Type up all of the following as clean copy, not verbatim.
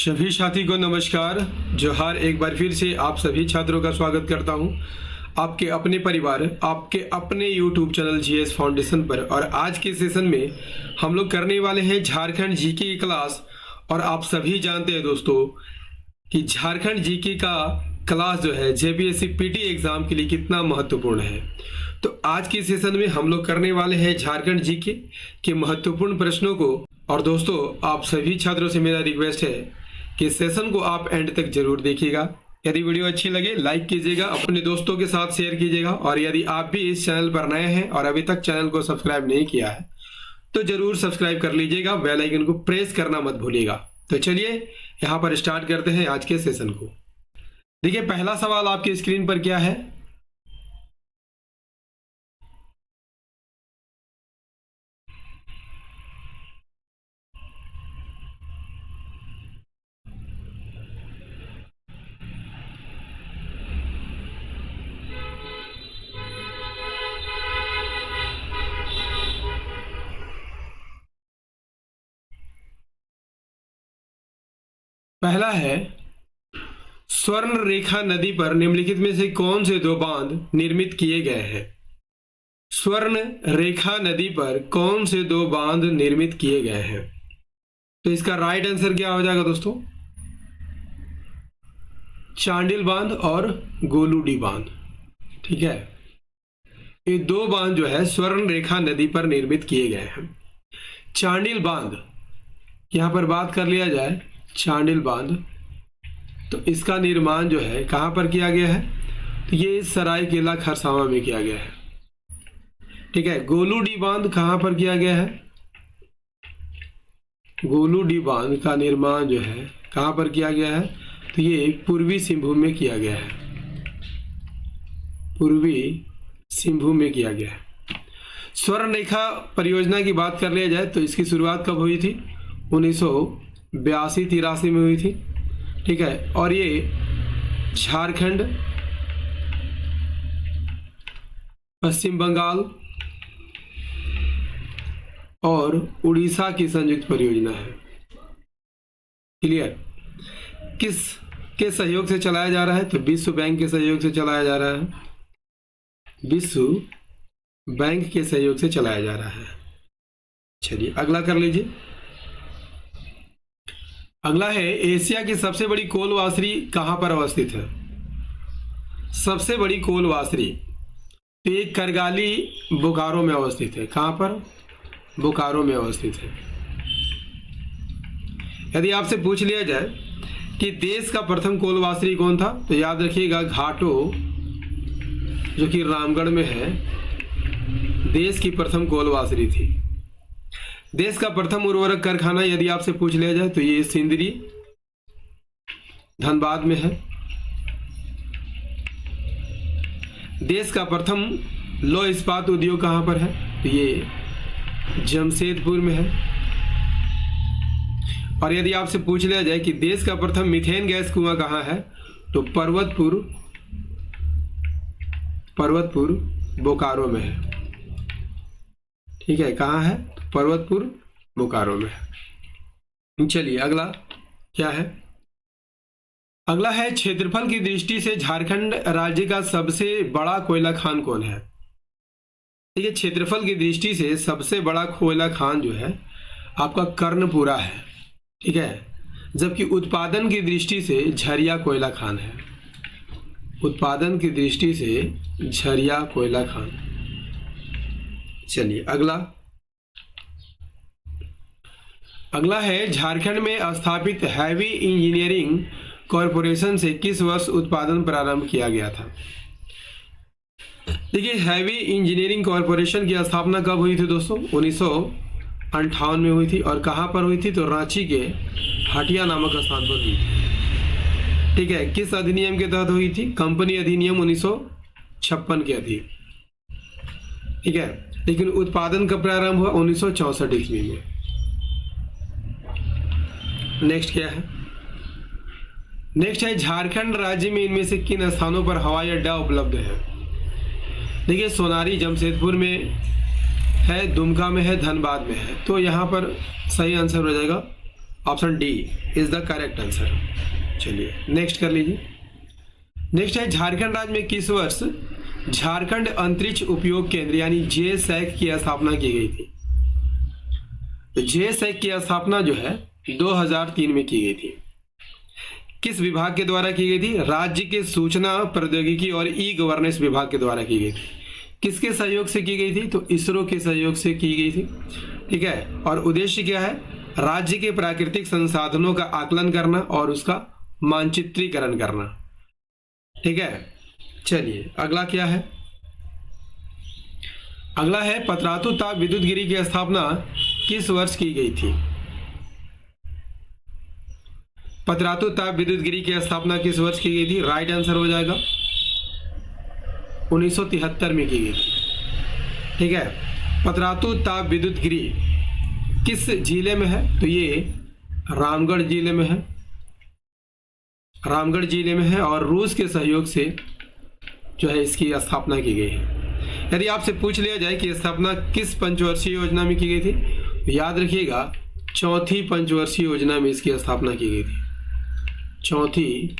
सभी साथी को नमस्कार, जोहार। एक बार फिर से आप सभी छात्रों का स्वागत करता हूं आपके अपने परिवार, आपके अपने YouTube चैनल जीएस फाउंडेशन पर। और आज के सेशन में हम लोग करने वाले हैं झारखंड जीके की क्लास। और आप सभी जानते हैं दोस्तों कि झारखंड जीके का क्लास जो है जेपीएससी पीटी एग्जाम के लिए कितना महत्वपूर्ण है। तो आज के सेशन में हम लोग करने वाले हैं झारखंड जीके के महत्वपूर्ण प्रश्नों को। और दोस्तों, आप सभी छात्रों से मेरा रिक्वेस्ट है कि सेशन को आप एंड तक जरूर देखिएगा। यदि वीडियो अच्छी लगे लाइक कीजिएगा, अपने दोस्तों के साथ शेयर कीजिएगा। और यदि आप भी इस चैनल पर नए हैं और अभी तक चैनल को सब्सक्राइब नहीं किया है तो जरूर सब्सक्राइब कर लीजिएगा, बेल आइकन को प्रेस करना मत भूलिएगा। तो चलिए यहाँ पर स्टार्ट करते हैं आज के सेशन को। देखिए, पहला सवाल आपकी स्क्रीन पर क्या है। पहला है, स्वर्ण रेखा नदी पर निम्नलिखित में से कौन से दो बांध निर्मित किए गए हैं। स्वर्ण रेखा नदी पर कौन से दो बांध निर्मित किए गए हैं। तो इसका राइट आंसर क्या हो जाएगा दोस्तों? चांडिल बांध और गोलूडी बांध। ठीक है, ये दो बांध जो है स्वर्ण रेखा नदी पर निर्मित किए गए हैं। चांडिल बांध, यहां पर बात कर लिया जाए चांडिल बांध, तो इसका निर्माण जो है कहां पर किया गया है? तो ये सरायकेला खरसावां में किया गया है। ठीक है, गोलूडी बांध कहां पर किया गया है? गोलूडी बांध का निर्माण जो है कहां पर किया गया है? तो ये पूर्वी सिंहभूम में किया गया है। पूर्वी सिंहभूम में किया गया है। स्वर्ण रेखा परियोजना की बात कर लिया जाए तो इसकी शुरुआत कब हुई थी? 1982-83 में हुई थी। ठीक है, और ये झारखंड, पश्चिम बंगाल और उड़ीसा की संयुक्त परियोजना है। क्लियर? किस के सहयोग से चलाया जा रहा है? तो विश्व बैंक के सहयोग से चलाया जा रहा है। विश्व बैंक के सहयोग से चलाया जा रहा है। चलिए अगला कर लीजिए। अगला है, एशिया की सबसे बड़ी कोल वासरी कहां पर अवस्थित है? सबसे बड़ी कोल वासरी तो ये करगाली बोकारो में अवस्थित है। कहां पर? बोकारो में अवस्थित है। यदि आपसे पूछ लिया जाए कि देश का प्रथम कोल वासरी कौन था, तो याद रखिएगा घाटो, जो कि रामगढ़ में है, देश की प्रथम कोल वासरी थी। देश का प्रथम उर्वरक कारखाना यदि आपसे पूछ लिया जाए तो ये सिंदरी, धनबाद में है। देश का प्रथम लौह इस्पात उद्योग कहां पर है? तो ये जमशेदपुर में है। और यदि आपसे पूछ लिया जाए कि देश का प्रथम मीथेन गैस कुआं कहां है, तो पर्वतपुर बोकारो में है। ठीक है, कहां है? पर्वतपुर बोकारो में है। चलिए अगला क्या है? अगला है, क्षेत्रफल की दृष्टि से झारखंड राज्य का सबसे बड़ा कोयला खान कौन है? ठीक है, क्षेत्रफल की दृष्टि से सबसे बड़ा कोयला खान जो है आपका कर्णपुरा है। ठीक है, जबकि उत्पादन की दृष्टि से झरिया कोयला खान है। उत्पादन की दृष्टि से झरिया कोयला खान। चलिए अगला है, झारखंड में स्थापित हैवी इंजीनियरिंग कॉरपोरेशन से किस वर्ष उत्पादन प्रारंभ किया गया था? देखिए, हैवी इंजीनियरिंग कॉरपोरेशन की स्थापना कब हुई थी दोस्तों? 1958 में हुई थी। और कहां पर हुई थी? तो रांची के हटिया नामक स्थान पर हुई थी। ठीक है, किस अधिनियम के तहत हुई थी? कंपनी अधिनियम 1956 के अधीन। ठीक है, लेकिन उत्पादन कब प्रारंभ हुआ? 1964 ईस्वी में। नेक्स्ट क्या है? नेक्स्ट है, झारखंड राज्य में इनमें से किन स्थानों पर हवाई अड्डा उपलब्ध है? देखिए, सोनारी जमशेदपुर में है, दुमका में है, धनबाद में है। तो यहाँ पर सही आंसर हो जाएगा option D is the correct answer. चलिए नेक्स्ट कर लीजिए। नेक्स्ट है झारखंड राज्य में किस वर्ष झारखंड अंतरिक्ष उपयोग केंद्र यानी JSAC की स्थापना की गई थी? तो JSAC की स्थापना जो है 2003 में की गई थी। किस विभाग के द्वारा की गई थी? राज्य के सूचना प्रौद्योगिकी और ई-गवर्नेंस विभाग के द्वारा की गई थी। किसके सहयोग से की गई थी? तो इसरो के सहयोग से की गई थी। ठीक है, और उद्देश्य क्या है? राज्य के प्राकृतिक संसाधनों का आकलन करना और उसका मानचित्रीकरण करना। ठीक है, चलिए अगला क्या है? अगला है पतरातू ताप विद्युत गिरी की स्थापना किस वर्ष की गई थी? पतरातू ताप विद्युत गिरी की स्थापना किस वर्ष की गई थी? राइट आंसर हो जाएगा 1973 में की गई थी। ठीक है, पतरातू ताप विद्युत गिरी किस जिले में है? तो ये रामगढ़ जिले में है। रामगढ़ जिले में है और रूस के सहयोग से जो है इसकी स्थापना की गई है। यदि आपसे पूछ लिया जाए कि स्थापना किस पंचवर्षीय योजना में की गई थी, तो याद रखिएगा चौथी पंचवर्षीय योजना में इसकी स्थापना की गई थी। चौथी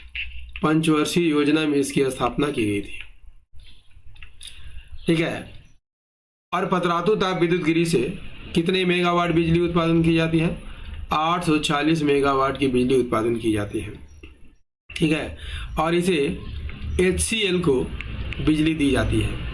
पंचवर्षीय योजना में इसकी स्थापना की गई थी। ठीक है, और पतरातू ताप विद्युत गिरी से कितने मेगावाट बिजली उत्पादन की जाती है? 840 मेगावाट की बिजली उत्पादन की जाती है। ठीक है, और इसे HCL को बिजली दी जाती है।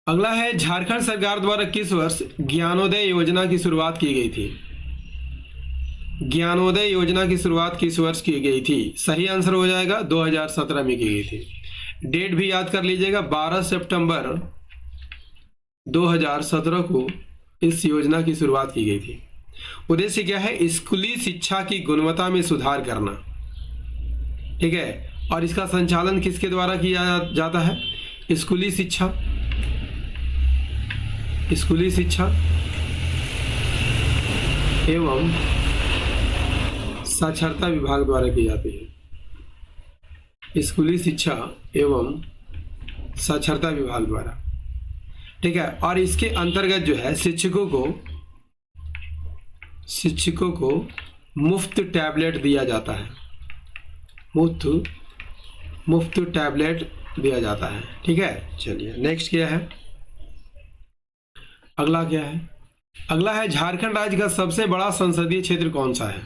अगला है झारखंड सरकार द्वारा किस वर्ष ज्ञानोदय योजना की शुरुआत की गई थी? ज्ञानोदय योजना की शुरुआत किस वर्ष की गई थी? सही आंसर हो जाएगा 2017 में की गई थी। डेट भी याद कर लीजिएगा 12 सितंबर 2017 को इस योजना की शुरुआत की गई थी। उद्देश्य क्या है? स्कूली शिक्षा की गुणवत्ता में सुधार करना। ठीक है, और इसका संचालन किसके द्वारा किया जाता है? स्कूली शिक्षा एवं साक्षरता विभाग द्वारा की जाती है। स्कूली शिक्षा एवं साक्षरता विभाग द्वारा। ठीक है, और इसके अंतर्गत जो है शिक्षकों को मुफ्त टैबलेट दिया जाता है। मुफ्त टैबलेट दिया जाता है। ठीक है, चलिए नेक्स्ट क्या है? अगला क्या है? अगला है झारखंड राज्य का सबसे बड़ा संसदीय क्षेत्र कौन सा है?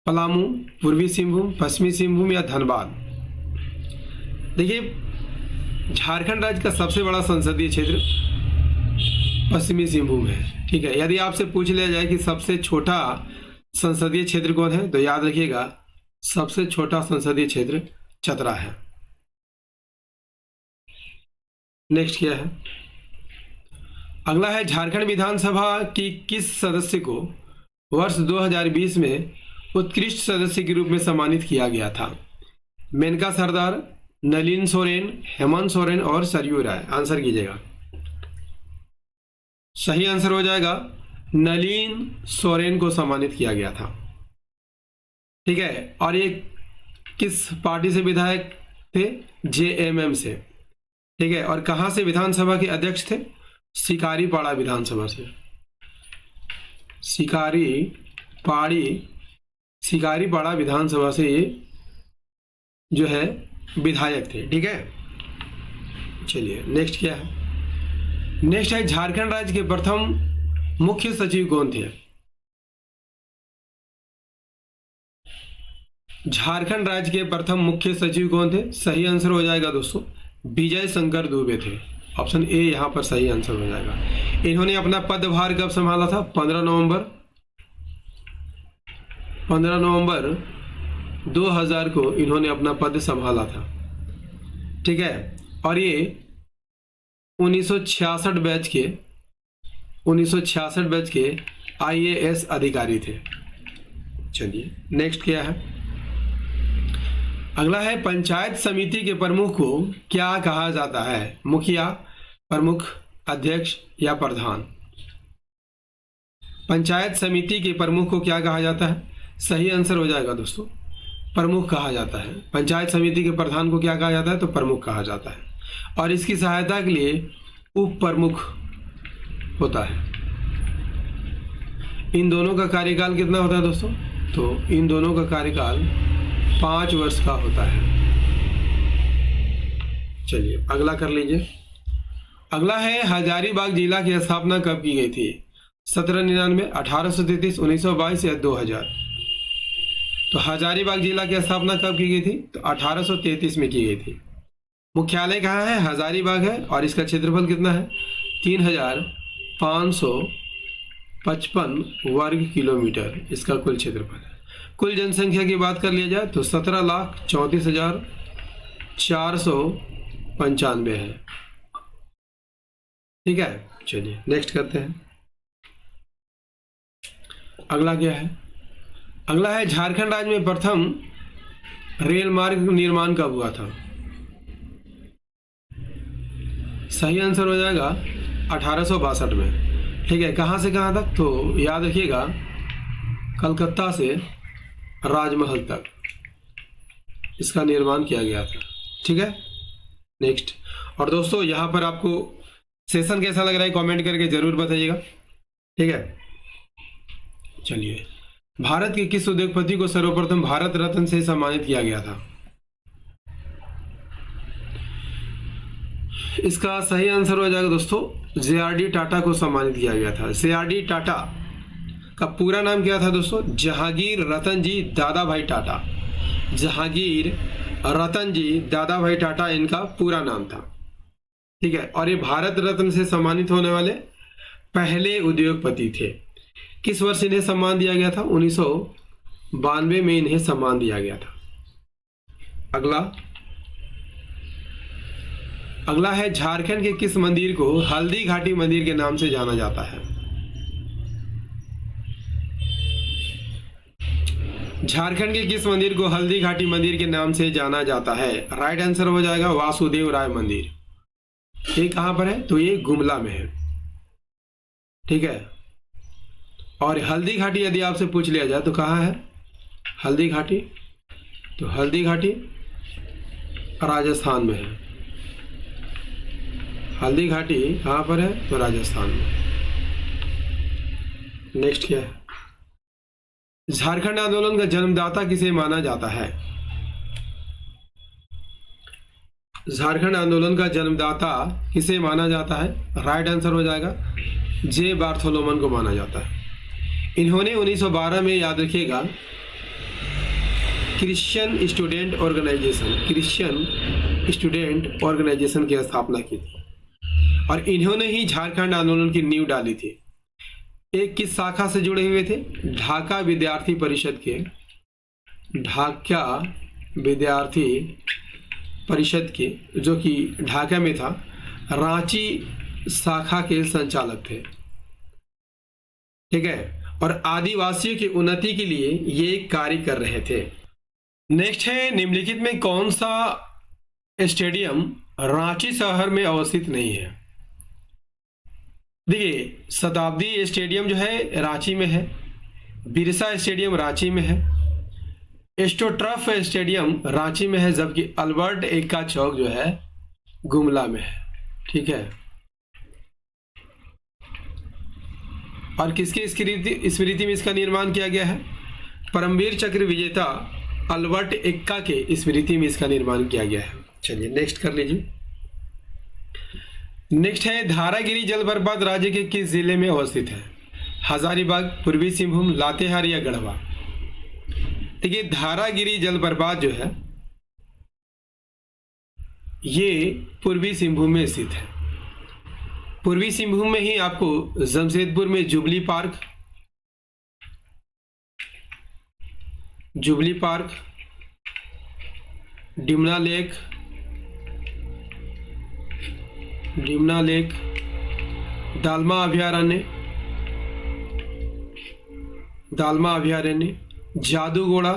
पलामू, पूर्वी सिंहभूम, पश्चिमी सिंहभूम या धनबाद? देखिए झारखंड राज्य का सबसे बड़ा संसदीय क्षेत्र पश्चिमी सिंहभूम है। ठीक है, यदि आपसे पूछ लिया जाए कि सबसे छोटा संसदीय क्षेत्र कौन है, तो याद रखिएगा सबसे छोटा संसदीय क्षेत्र चतरा है। नेक्स्ट क्या है? अगला है झारखंड विधानसभा की किस सदस्य को वर्ष 2020 में उत्कृष्ट सदस्य के रूप में सम्मानित किया गया था? मेनका सरदार, नलिन सोरेन, हेमंत सोरेन और सरयू राय। आंसर कीजिएगा। सही आंसर हो जाएगा नलिन सोरेन को सम्मानित किया गया था। ठीक है, और ये किस पार्टी से विधायक थे? JMM से। ठीक है, और कहां से विधानसभा के अध्यक्ष थे? शिकारीपाड़ा विधानसभा से। शिकारीपाड़ा विधानसभा से ये जो है विधायक थे। ठीक है, चलिए नेक्स्ट क्या है? नेक्स्ट है झारखंड राज्य के प्रथम मुख्य सचिव कौन थे? झारखंड राज्य के प्रथम मुख्य सचिव कौन थे? सही आंसर हो जाएगा दोस्तों विजय शंकर दुबे थे। ऑप्शन ए यहां पर सही आंसर हो जाएगा। इन्होंने अपना पदभार कब संभाला था? 15 नवंबर 2000 को इन्होंने अपना पद संभाला था। ठीक है, और ये 1966 बैच के IAS अधिकारी थे। चलिए नेक्स्ट क्या है? अगला है पंचायत समिति के प्रमुख को क्या कहा जाता है? मुखिया, प्रमुख, अध्यक्ष या प्रधान? पंचायत समिति के प्रमुख को क्या कहा जाता है? सही आंसर हो जाएगा दोस्तों, प्रमुख कहा जाता है। पंचायत समिति के प्रधान को क्या कहा जाता है? तो प्रमुख कहा जाता है। और इसकी सहायता के लिए उप प्रमुख होता है। इन दोनों का कार्यकाल कितना होता है दोस्तों? तो इन दोनों का कार्यकाल 5 वर्ष का होता है। चलिए अगला कर लीजिए। अगला है हजारीबाग जिला की स्थापना कब की गई थी? 1799, 1833, 1922 या 2000? तो हजारीबाग जिला की स्थापना कब की गई थी? तो 1833 में की गई थी। मुख्यालय कहाँ है? हजारीबाग है। और इसका क्षेत्रफल कितना है? 3555 वर्ग किलोमीटर इसका कुल क्षेत्रफल है। कुल जनसंख्या की बात कर लिया जाए तो 17,34,495 है। ठीक है, चलिए नेक्स्ट करते हैं। अगला क्या है? अगला है झारखंड राज्य में प्रथम रेल मार्ग निर्माण कब हुआ था? सही आंसर हो जाएगा 1862 में। ठीक है, कहाँ से कहाँ तक? तो याद रखिएगा, कलकत्ता से राजमहल तक इसका निर्माण किया गया था। ठीक है, नेक्स्ट। और दोस्तों यहाँ पर आपको सेशन कैसा लग रहा है कमेंट करके जरूर बताइएगा। ठीक है, चलिए। भारत के किस उद्योगपति को सर्वप्रथम भारत रत्न से सम्मानित किया गया था? इसका सही आंसर हो जाएगा दोस्तों, जे.आर.डी. टाटा को सम्मानित किया गया था। जे.आर.डी. टाटा का पूरा नाम क्या था दोस्तों? जहांगीर रतन जी दादा भाई टाटा। जहांगीर रतन जी दादा भाई टाटा इनका पूरा नाम था। ठीक है, और ये भारत रत्न से सम्मानित होने वाले पहले उद्योगपति थे। किस वर्ष इन्हें सम्मान दिया गया था? 1992 में इन्हें सम्मान दिया गया था। अगला है झारखंड के किस मंदिर को हल्दी घाटी मंदिर के नाम से जाना जाता है? झारखंड के किस मंदिर को हल्दी घाटी मंदिर के नाम से जाना जाता है? राइट आंसर हो जाएगा वासुदेव राय मंदिर। ये कहां पर है? तो ये गुमला में है। ठीक है, और हल्दी घाटी यदि आपसे पूछ लिया जाए तो कहाँ है हल्दी घाटी? तो हल्दी घाटी राजस्थान में है। हल्दी घाटी कहाँ पर है? तो राजस्थान में। नेक्स्ट क्या है? झारखंड आंदोलन का जन्मदाता किसे माना जाता है? झारखंड आंदोलन का जन्मदाता किसे माना जाता है? राइट आंसर हो जाएगा जे बार्थोलोमन को माना जाता है। इन्होंने 1912 में, याद रखिएगा, क्रिश्चियन स्टूडेंट ऑर्गेनाइजेशन की स्थापना की थी। और इन्होंने ही झारखंड आंदोलन की नींव डाली थी। एक किस शाखा से जुड़े हुए थे? ढाका विद्यार्थी परिषद के, ढाका विद्यार्थी परिषद के, जो कि ढाका में था, रांची शाखा के संचालक थे। ठीक है, और आदिवासियों की उन्नति के लिए ये कार्य कर रहे थे। नेक्स्ट है, निम्नलिखित में कौन सा स्टेडियम रांची शहर में अवस्थित नहीं है? देखिए, शताब्दी स्टेडियम जो है रांची में है, बिरसा स्टेडियम रांची में है, एस्ट्रोटर्फ स्टेडियम रांची में है, जबकि अल्बर्ट एक्का चौक जो है गुमला में है। ठीक है, और किसके स्मृति में इसका निर्माण किया गया है? परमवीर चक्र विजेता अल्बर्ट एक्का के स्मृति में इसका निर्माण किया गया है। चलिए नेक्स्ट कर लीजिए। नेक्स्ट है, धारागिरी जलप्रपात राज्य के किस जिले में अवस्थित है? हजारीबाग, पूर्वी सिंहभूम, लातेहार या गढ़वा? देखिए, धारागिरी जलप्रपात जो है ये पूर्वी सिंहभूम में स्थित है। पूर्वी सिंहभूम में ही आपको जमशेदपुर में jubilee park, Dimna lake, dalma अभयारण्य, जादूगोड़ा,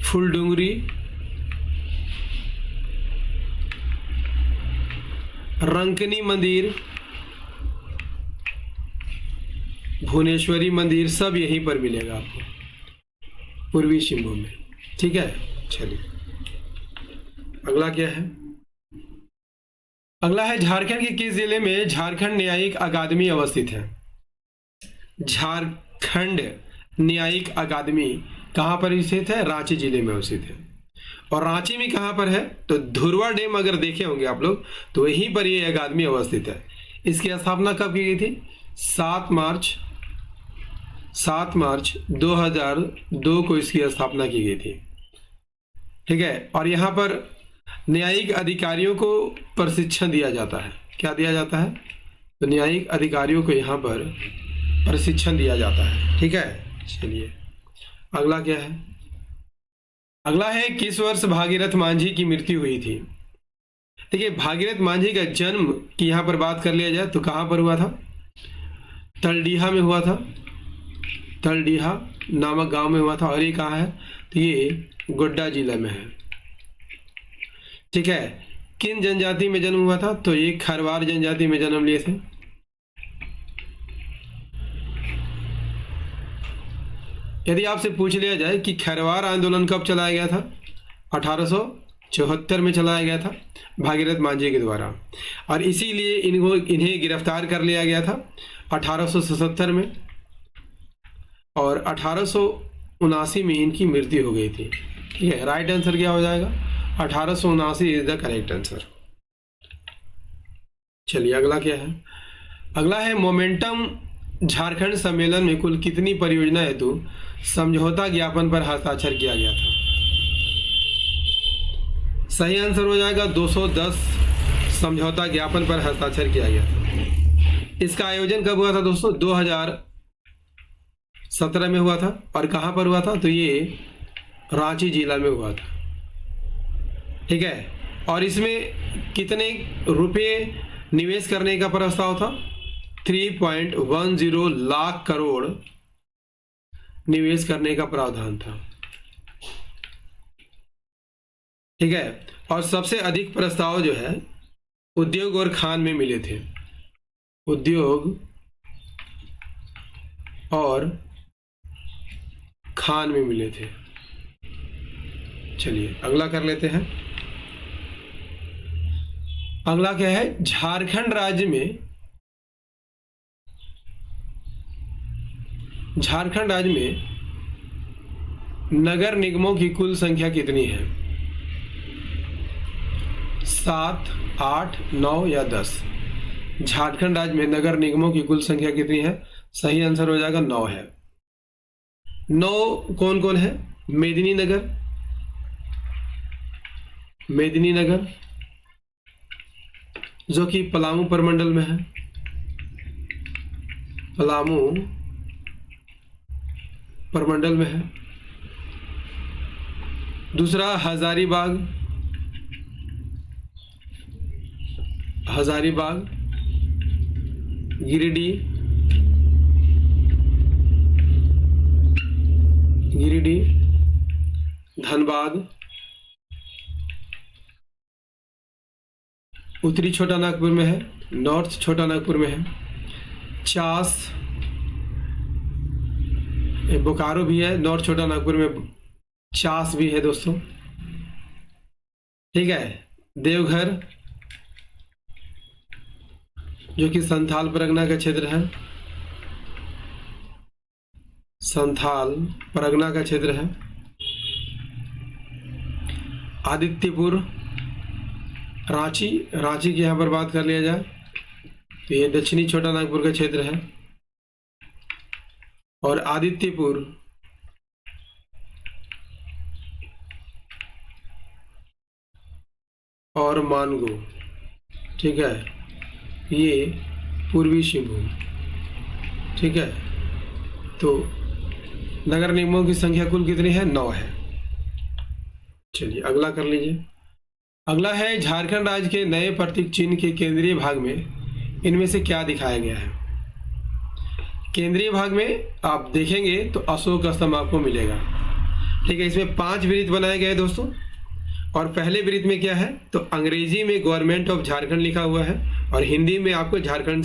फुलडुंगरी, रंकनी मंदिर भुवनेश्वरी मंदिर सब यहीं पर मिलेगा आपको, पूर्वी सिंहभूम में। ठीक है, चलिए अगला क्या है। अगला है झारखंड के किस जिले में झारखंड न्यायिक अकादमी अवस्थित है। झारखंड न्यायिक अकादमी कहाँ पर स्थित है? रांची जिले में अवस्थित है। और रांची में कहाँ पर है? तो धुरवा डैम अगर देखे होंगे आप लोग तो वहीं पर ये अकादमी अवस्थित है। इसकी स्थापना कब की गई थी? 7 मार्च 2002 को इसकी स्थापना की गई थी। ठीक है, और यहाँ पर न्यायिक अधिकारियों को प्रशिक्षण दिया जाता है। क्या दिया जाता है? तो न्यायिक अधिकारियों को यहाँ पर प्रशिक्षण दिया जाता है। ठीक है, चलिए अगला क्या है। अगला है किस वर्ष भागीरथ मांझी की मृत्यु हुई थी। देखिए, भागीरथ मांझी का जन्म की यहाँ पर बात कर लिया जाए तो कहाँ पर हुआ था? तलडीहा में हुआ था। तलडीहा नामक गांव में हुआ था। और ये कहाँ है? तो ये गोड्डा जिला में है। ठीक है, किन जनजाति में जन्म हुआ था? तो ये खरवार जनजाति में जन्म लिए थे। यदि आपसे पूछ लिया जाए कि खरवार आंदोलन कब चलाया गया था? 1874 में चलाया गया था भागीरथ मांझी के द्वारा, और इसीलिए इन्हें गिरफ्तार कर लिया गया था 1877 में, और 1879 में इनकी मृत्यु हो गई थी। ठीक है, राइट आंसर क्या हो जाएगा? 1879 इज द करेक्ट आंसर। चलिए अगला क्या है। अगला है मोमेंटम झारखंड सम्मेलन में कुल कितनी परियोजना हेतु समझौता ज्ञापन पर हस्ताक्षर किया गया था? सही आंसर हो जाएगा 210 समझौता ज्ञापन पर हस्ताक्षर किया गया था। इसका आयोजन कब हुआ था दोस्तों? 2017 में हुआ था। और कहां पर हुआ था? तो ये रांची जिला में हुआ था। ठीक है, और इसमें कितने रुपए निवेश करने का प्रस्ताव था? 3.10 लाख करोड़ निवेश करने का प्रावधान था। ठीक है, और सबसे अधिक प्रस्ताव जो है उद्योग और खान में मिले थे। उद्योग और खान में मिले थे। चलिए अगला कर लेते हैं। अगला क्या है? झारखंड राज्य में नगर निगमों की कुल संख्या कितनी है? 7, 8, 9 या 10? झारखंड राज्य में नगर निगमों की कुल संख्या कितनी है? सही आंसर हो जाएगा 9 है। 9 कौन कौन है? मेदिनी नगर जो कि पलामू प्रमंडल में है। पलामू प्रमंडल में है। दूसरा हजारीबाग, गिरिडीह, धनबाद, उत्तरी छोटा नागपुर में है, नॉर्थ छोटा नागपुर में है, चास, बोकारो भी है, नॉर्थ छोटा नागपुर में चास भी है दोस्तों। ठीक है, देवघर जो कि संथाल परगना का क्षेत्र है, संथाल परगना का क्षेत्र है। आदित्यपुर, रांची की यहाँ पर बात कर लिया जाए तो ये दक्षिणी छोटा नागपुर का क्षेत्र है। और आदित्यपुर और मानगो, ठीक है, ये पूर्वी सिंहभूम। ठीक है, तो नगर निगमों की संख्या कुल कितनी है? 9 है। चलिए अगला कर लीजिए। अगला है झारखंड राज्य के नए प्रतीक चिन्ह के केंद्रीय भाग में इनमें से क्या दिखाया गया है? केंद्रीय भाग में आप देखेंगे तो अशोक स्तंभ आपको मिलेगा। ठीक है, इसमें 5 वृत्त बनाए गए दोस्तों, और पहले वृत्त में क्या है, तो अंग्रेजी में गवर्नमेंट ऑफ झारखंड लिखा हुआ है और हिंदी में आपको झारखंड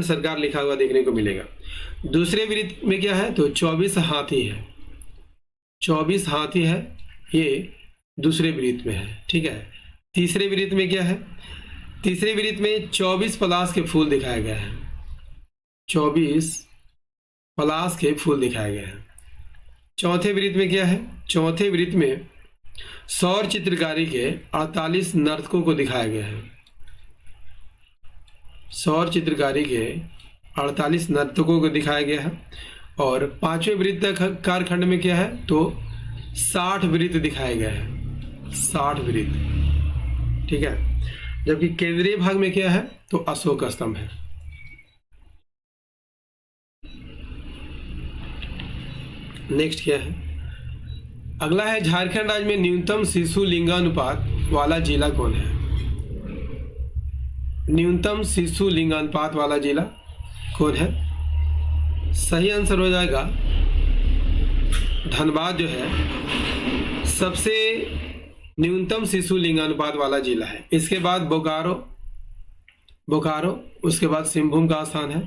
सरकार लिखा हुआ देखने को मिलेगा। दूसरे वृत्त में क्या है, तो 24 हाथी है, 24 हाथी है, ये दूसरे वृत्त में है। ठीक है। तीसरे वृत्त में क्या है, तीसरे वृत्त में 24 पलाश के फूल दिखाया गया है, 24 पलाश के फूल दिखाया गया है। चौथे वृत्त में क्या है, चौथे वृत्त में सौर चित्रकारी के 48 नर्तकों को दिखाया गया है, सौर चित्रकारी के 48 नर्तकों को दिखाया गया है। और पांचवें वृत्ताकार खंड में क्या है, तो 60 वृत्त दिखाए गए हैं, 60 वृत्त। ठीक है। जबकि केंद्रीय भाग में क्या है, तो अशोक स्तंभ है। नेक्स्ट क्या है, अगला है झारखंड राज्य में न्यूनतम शिशु लिंगानुपात वाला जिला कौन है। न्यूनतम शिशु लिंगानुपात वाला जिला कौन है। सही आंसर हो जाएगा धनबाद जो है सबसे न्यूनतम शिशु लिंगानुपात वाला जिला है। इसके बाद बोकारो, उसके बाद सिंहभूम का स्थान है,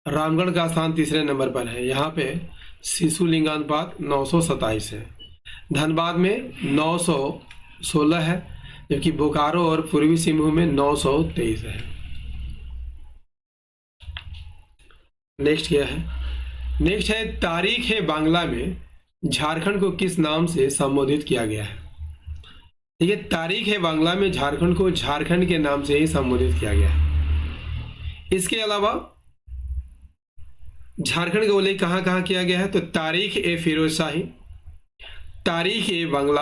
रामगढ़ का स्थान तीसरे नंबर पर है। यहाँ पे शिशु लिंगानुपात 927 है। धनबाद में 916 है, जबकि बोकारो और पूर्वी सिंहभूम में 923 है। नेक्स्ट क्या है, नेक्स्ट है तारीख है बांग्ला में झारखंड को किस नाम से संबोधित किया गया है। ठीक है, तारीख है बांग्ला में झारखंड को झारखंड के नाम से ही संबोधित किया गया है। इसके अलावा झारखंड का उल्लेख कहाँ कहाँ किया गया है, तो तारीख ए फिरोज शाही, तारीख ए बांग्ला,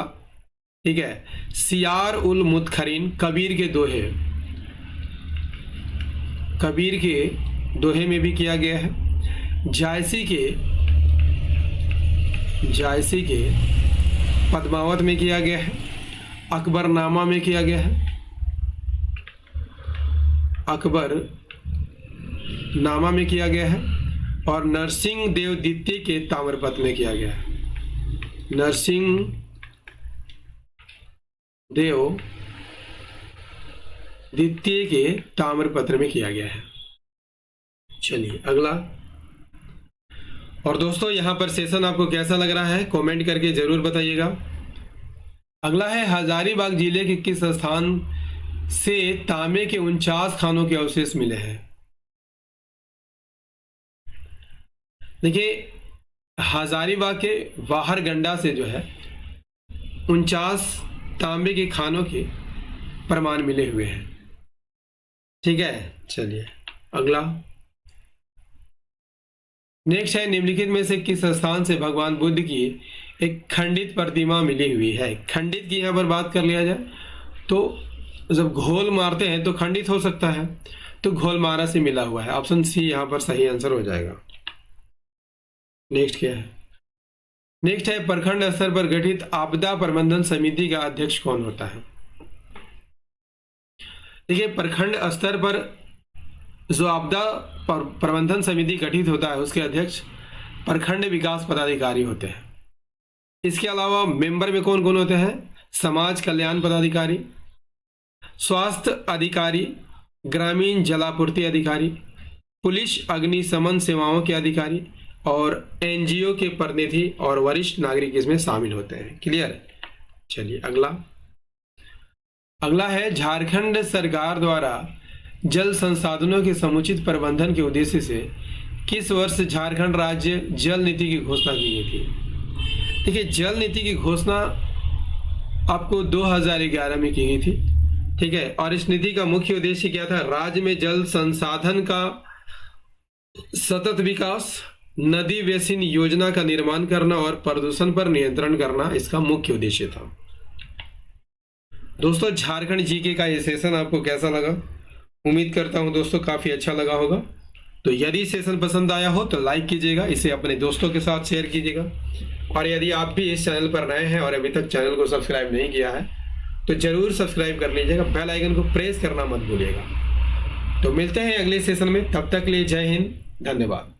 ठीक है, सियार उल मुतखरीन, कबीर के दोहे, कबीर के दोहे में भी किया गया है, जायसी के पद्मावत में किया गया है, अकबरनामा में किया गया है, अकबरनामा में किया गया है, और नरसिंह देव द्वितीय के ताम्रपत्र में किया गया है, नरसिंह देव द्वितीय के ताम्रपत्र में किया गया है। चलिए अगला। और दोस्तों यहाँ पर सेशन आपको कैसा लग रहा है कमेंट करके जरूर बताइएगा। अगला है हजारीबाग जिले के किस स्थान से तांबे के 49 खानों के अवशेष मिले हैं। देखिए हजारीबाग के बाहर गंडा से जो है 49 तांबे के खानों के प्रमाण मिले हुए हैं। ठीक है, चलिए अगला। नेक्स्ट है निम्नलिखित में से किस स्थान से भगवान बुद्ध की एक खंडित प्रतिमा मिली हुई है। खंडित की यहाँ पर बात कर लिया जाए तो जब घोल मारते हैं तो खंडित हो सकता है, तो घोलमारा से मिला हुआ है। ऑप्शन सी यहाँ पर सही आंसर हो जाएगा। नेक्स्ट क्या है, नेक्स्ट है प्रखंड स्तर पर गठित आपदा प्रबंधन समिति का अध्यक्ष कौन होता है। देखिए प्रखंड स्तर पर जो आपदा प्रबंधन समिति गठित होता है उसके अध्यक्ष प्रखंड विकास पदाधिकारी होते हैं। इसके अलावा मेंबर में कौन कौन होते हैं, समाज कल्याण पदाधिकारी, स्वास्थ्य अधिकारी, ग्रामीण जलापूर्ति अधिकारी, पुलिस अग्निशमन सेवाओं के अधिकारी और एनजीओ के प्रतिनिधि और वरिष्ठ नागरिक इसमें शामिल होते हैं। क्लियर। चलिए अगला। अगला है झारखंड सरकार द्वारा जल संसाधनों के समुचित प्रबंधन के उद्देश्य से किस वर्ष झारखंड राज्य जल नीति की घोषणा की गई थी। देखिए जल नीति की घोषणा आपको 2011 में की गई थी। ठीक है, और इस नीति का मुख्य उद्देश्य क्या था, राज्य में जल संसाधन का सतत विकास, नदी बेसिन योजना का निर्माण करना और प्रदूषण पर नियंत्रण करना इसका मुख्य उद्देश्य था। दोस्तों झारखंड जीके का ये सेशन आपको कैसा लगा, उम्मीद करता हूं दोस्तों काफी अच्छा लगा होगा। तो यदि सेशन पसंद आया हो तो लाइक कीजिएगा, इसे अपने दोस्तों के साथ शेयर कीजिएगा, और यदि आप भी इस चैनल पर नए हैं और अभी तक चैनल को सब्सक्राइब नहीं किया है तो जरूर सब्सक्राइब कर लीजिएगा, बेल आइकन को प्रेस करना मत भूलिएगा। तो मिलते हैं अगले सेशन में, तब तक के लिए जय हिंद, धन्यवाद।